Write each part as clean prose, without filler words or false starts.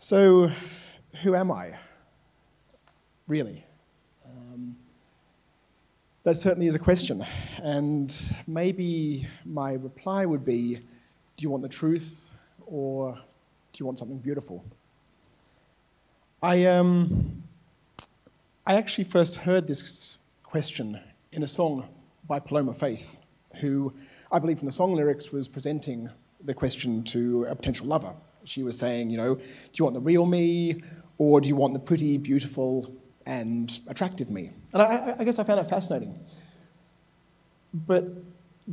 So, who am I, really? That certainly is a question, and maybe my reply would be, do you want the truth, or do you want something beautiful? I actually first heard this question in a song by Paloma Faith, who, I believe from the song lyrics, was presenting the question to a potential lover. She was saying, do you want the real me, or do you want the pretty, beautiful, and attractive me? And I guess I found it fascinating. But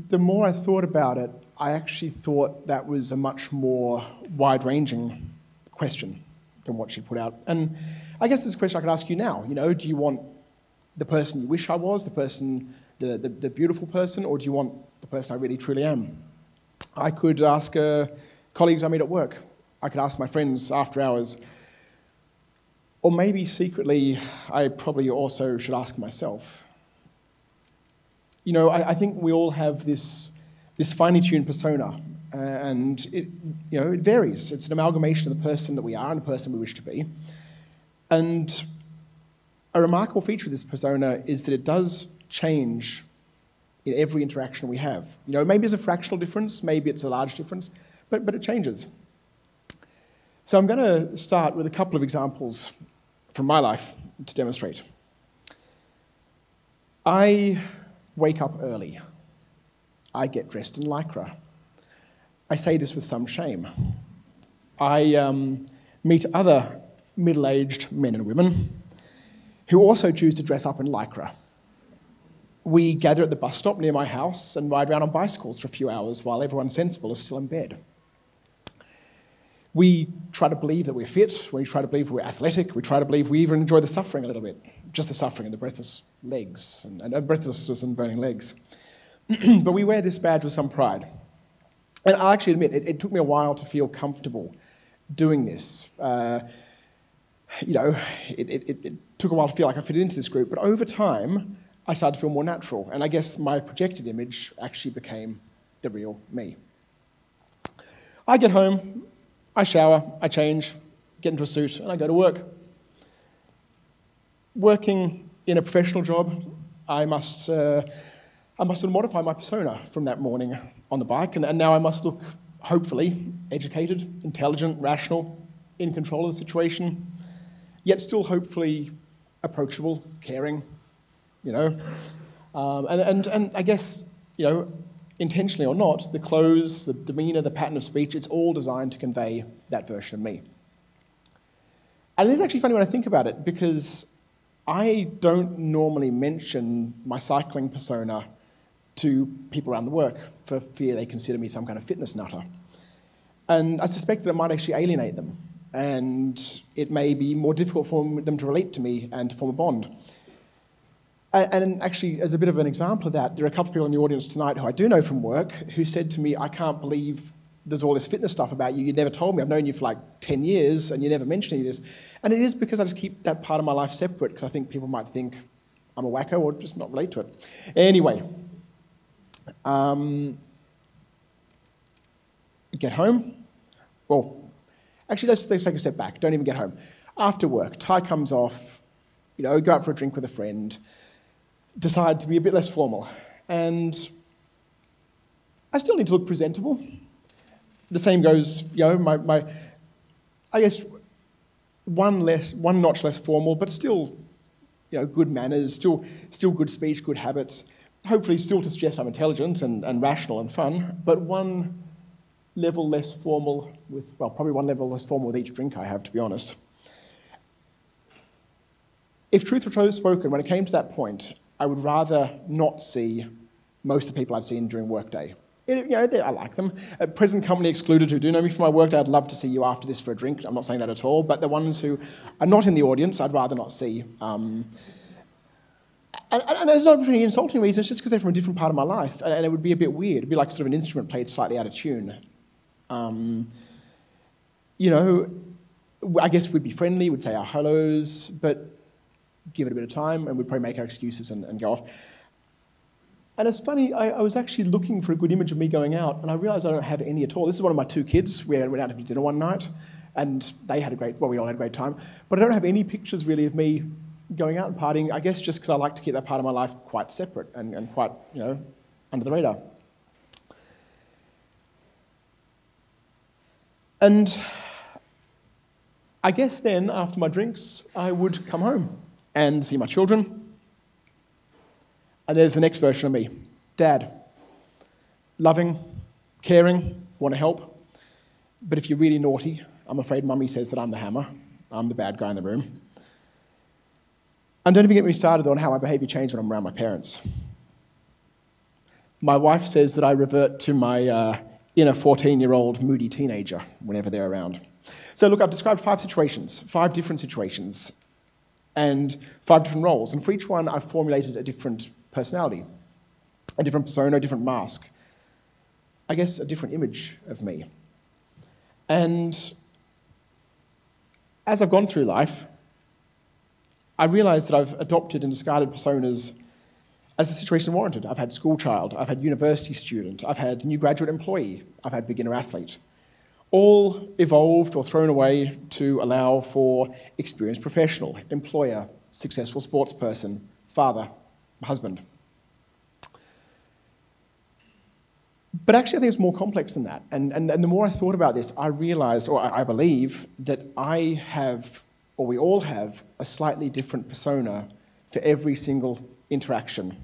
the more I thought about it, I actually thought that was a much more wide-ranging question than what she put out. And I guess this is a question I could ask you now. Do you want the person you wish I was, the person, the beautiful person, or do you want the person I really, truly am? I could ask colleagues I meet at work. I could ask my friends after hours. Or maybe secretly, I probably also should ask myself. I think we all have this finely tuned persona, and it varies. It's an amalgamation of the person that we are and the person we wish to be. And a remarkable feature of this persona is that it does change in every interaction we have. Maybe it's a fractional difference, maybe it's a large difference, but it changes. So I'm going to start with a couple of examples from my life to demonstrate. I wake up early. I get dressed in lycra. I say this with some shame. I meet other middle-aged men and women who also choose to dress up in lycra. We gather at the bus stop near my house and ride around on bicycles for a few hours while everyone sensible is still in bed. We try to believe that we're fit, we try to believe we're athletic, we try to believe we even enjoy the suffering a little bit, just the suffering and the breathless legs, and breathlessness and burning legs. But we wear this badge with some pride. And I'll actually admit, it took me a while to feel comfortable doing this. It took a while to feel like I fit into this group, but over time, I started to feel more natural, and I guess my projected image actually became the real me. I get home, I shower, I change, get into a suit, and I go to work. Working in a professional job, I must modify my persona from that morning on the bike, and now I must look, hopefully, educated, intelligent, rational, in control of the situation, yet still hopefully approachable, caring, and I guess, intentionally or not, the clothes, the demeanour, the pattern of speech, it's all designed to convey that version of me. And it is actually funny when I think about it, because I don't normally mention my cycling persona to people around the work for fear they consider me some kind of fitness nutter. And I suspect that it might actually alienate them, and it may be more difficult for them to relate to me and to form a bond. And actually, as a bit of an example of that, there are a couple of people in the audience tonight who I do know from work who said to me, I can't believe there's all this fitness stuff about you. You never told me. I've known you for like 10 years and you never mentioned any of this. And it is because I just keep that part of my life separate, because I think people might think I'm a wacko or just not relate to it. Anyway, get home. Well, actually, let's take a step back. Don't even get home. After work, tie comes off, go out for a drink with a friend, decide to be a bit less formal. And I still need to look presentable. The same goes, I guess one notch less formal, but still, good manners, still good speech, good habits. Hopefully still to suggest I'm intelligent and rational and fun, but one level less formal probably one level less formal with each drink I have, to be honest. If truth were spoken, when it came to that point, I would rather not see most of the people I've seen during workday. I like them. Present company excluded, who do know me from my workday, I'd love to see you after this for a drink. I'm not saying that at all, but the ones who are not in the audience, I'd rather not see. And it's not for any insulting reasons, it's just because they're from a different part of my life, and it would be a bit weird. It'd be like sort of an instrument played slightly out of tune. I guess we'd be friendly, we'd say our hellos, but give it a bit of time, and we'd probably make our excuses and go off. And it's funny, I was actually looking for a good image of me going out, and I realised I don't have any at all. This is one of my two kids. We went out to dinner one night, And they had we all had a great time. But I don't have any pictures really of me going out and partying, I guess just because I like to keep that part of my life quite separate and quite, under the radar. And I guess then, after my drinks, I would come home and see my children. And there's the next version of me. Dad. Loving, caring, want to help. But if you're really naughty, I'm afraid Mummy says that I'm the hammer. I'm the bad guy in the room. And don't even get me started on how my behaviour changed when I'm around my parents. My wife says that I revert to my inner 14-year-old moody teenager whenever they're around. So look, I've described 5 situations, 5 different situations, and 5 different roles. And for each one, I've formulated a different personality, a different persona, a different mask. I guess a different image of me. And as I've gone through life, I realised that I've adopted and discarded personas as the situation warranted. I've had school child, I've had university student, I've had new graduate employee, I've had beginner athlete. All evolved or thrown away to allow for experienced professional, employer, successful sports person, father, husband. But actually I think it's more complex than that. And the more I thought about this, I realised, or I believe, that I have, or we all have, a slightly different persona for every single interaction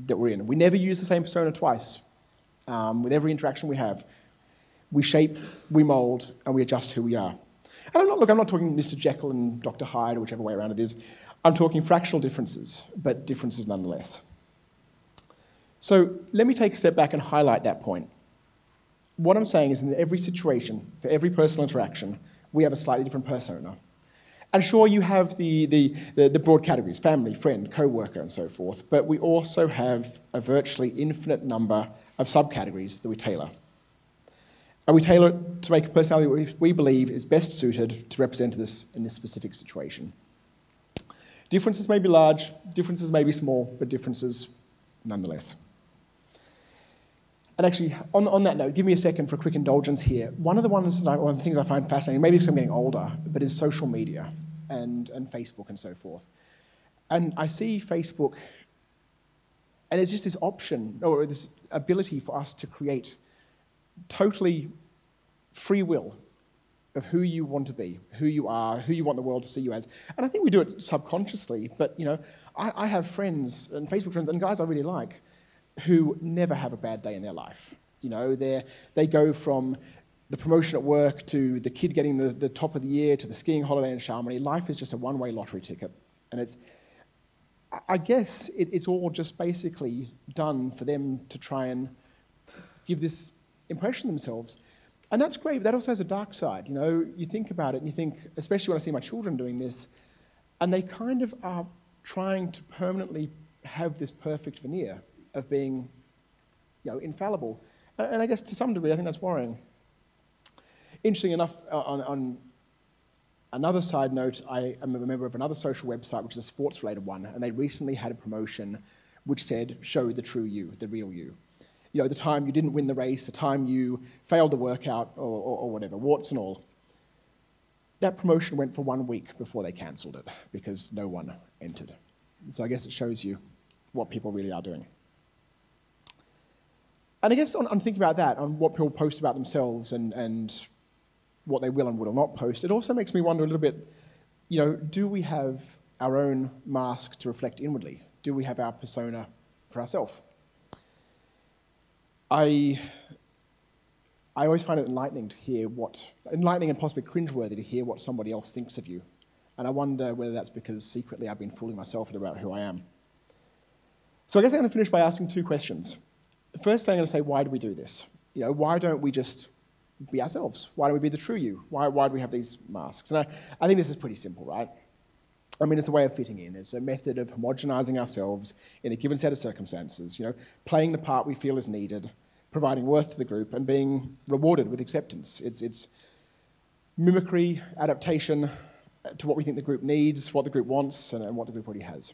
that we're in. We never use the same persona twice. With every interaction we have, we shape, we mould, and we adjust who we are. And I'm not talking Mr. Jekyll and Dr. Hyde, or whichever way around it is. I'm talking fractional differences, but differences nonetheless. So let me take a step back and highlight that point. What I'm saying is in every situation, for every personal interaction, we have a slightly different persona. And sure, you have the broad categories, family, friend, co-worker, and so forth, but we also have a virtually infinite number of subcategories that we tailor. And we tailor it to make a personality we believe is best suited to represent this in this specific situation. Differences may be large, differences may be small, but differences nonetheless. And actually, on that note, give me a second for a quick indulgence here. One of the things I find fascinating, maybe because I'm getting older, but is social media and Facebook and so forth. And I see Facebook, and there's just this option, or this ability for us to create totally free will of who you want to be, who you are, who you want the world to see you as. And I think we do it subconsciously, but I have friends, and Facebook friends, and guys I really like, who never have a bad day in their life. They go from the promotion at work to the kid getting the top of the year to the skiing holiday in Chamonix. Life is just a one-way lottery ticket. And I guess it's all just basically done for them to try and give this impression of themselves. And that's great, but that also has a dark side. You think about it and you think, especially when I see my children doing this, and they kind of are trying to permanently have this perfect veneer of being, infallible. And I guess to some degree, I think that's worrying. Interesting enough, on another side note, I am a member of another social website, which is a sports-related one, and they recently had a promotion which said, show the true you, the real you. The time you didn't win the race, the time you failed the workout, or whatever, warts and all. That promotion went for 1 week before they cancelled it, because no one entered. So I guess it shows you what people really are doing. And I guess on thinking about that, on what people post about themselves and what they will and will not post, it also makes me wonder a little bit, do we have our own mask to reflect inwardly? Do we have our persona for ourselves? I always find it enlightening and possibly cringeworthy to hear what somebody else thinks of you. And I wonder whether that's because secretly I've been fooling myself about who I am. So I guess I'm going to finish by asking 2 questions. First, I'm going to say, why do we do this? Why don't we just be ourselves? Why don't we be the true you? Why do we have these masks? And I think this is pretty simple, right? I mean, it's a way of fitting in. It's a method of homogenizing ourselves in a given set of circumstances, playing the part we feel is needed, providing worth to the group, and being rewarded with acceptance. It's mimicry, adaptation to what we think the group needs, what the group wants, and what the group already has.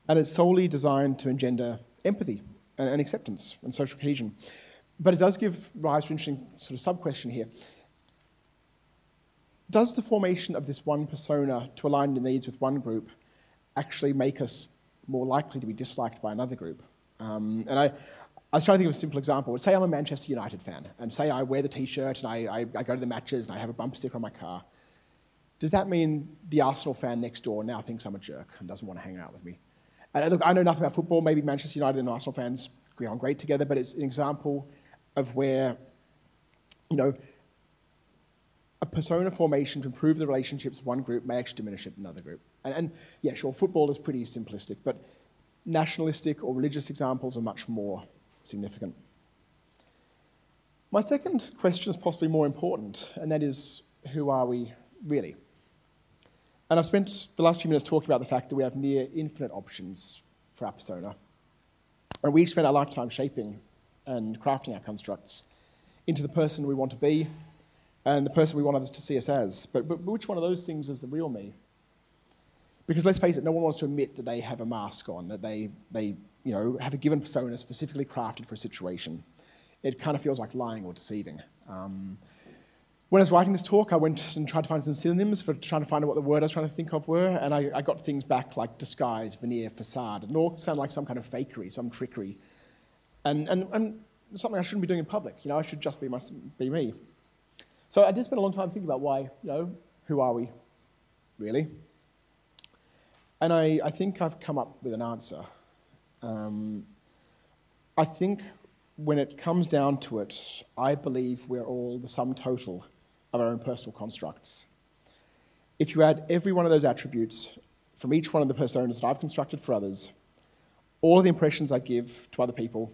And it's solely designed to engender empathy and acceptance and social cohesion. But it does give rise to an interesting sort of sub-question here. does the formation of this one persona to align the needs with one group actually make us more likely to be disliked by another group? And I was trying to think of a simple example. Say I'm a Manchester United fan, and say I wear the T-shirt and I go to the matches and I have a bumper sticker on my car. Does that mean the Arsenal fan next door now thinks I'm a jerk and doesn't want to hang out with me? And look, I know nothing about football. Maybe Manchester United and Arsenal fans get on great together, but it's an example of where, you know, a persona formation to improve the relationships of one group may actually diminish it in another group. And yeah, sure, football is pretty simplistic, but nationalistic or religious examples are much more significant. My second question is possibly more important, and that is, who are we really? And I've spent the last few minutes talking about the fact that we have near infinite options for our persona. And we each spend our lifetime shaping and crafting our constructs into the person we want to be and the person we want others to see us as. But which one of those things is the real me? Because let's face it, no one wants to admit that they have a mask on, that they have a given persona specifically crafted for a situation. It kind of feels like lying or deceiving. When I was writing this talk, I went and tried to find some synonyms for trying to find out what the word I was trying to think of were, and I got things back like disguise, veneer, facade, and it all sounded like some kind of fakery, some trickery, and something I shouldn't be doing in public. I should just be me. So I did spend a long time thinking about why, who are we, really? And I think I've come up with an answer. I think when it comes down to it, I believe we're all the sum total of our own personal constructs. If you add every one of those attributes from each one of the personas that I've constructed for others, all of the impressions I give to other people,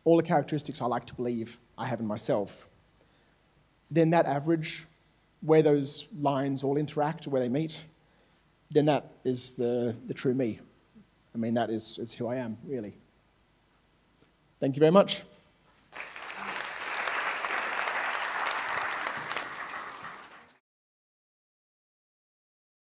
all the characteristics I like to believe I have in myself, then that average, where those lines all interact, where they meet, then that is the true me. I mean, that is who I am, really. Thank you very much.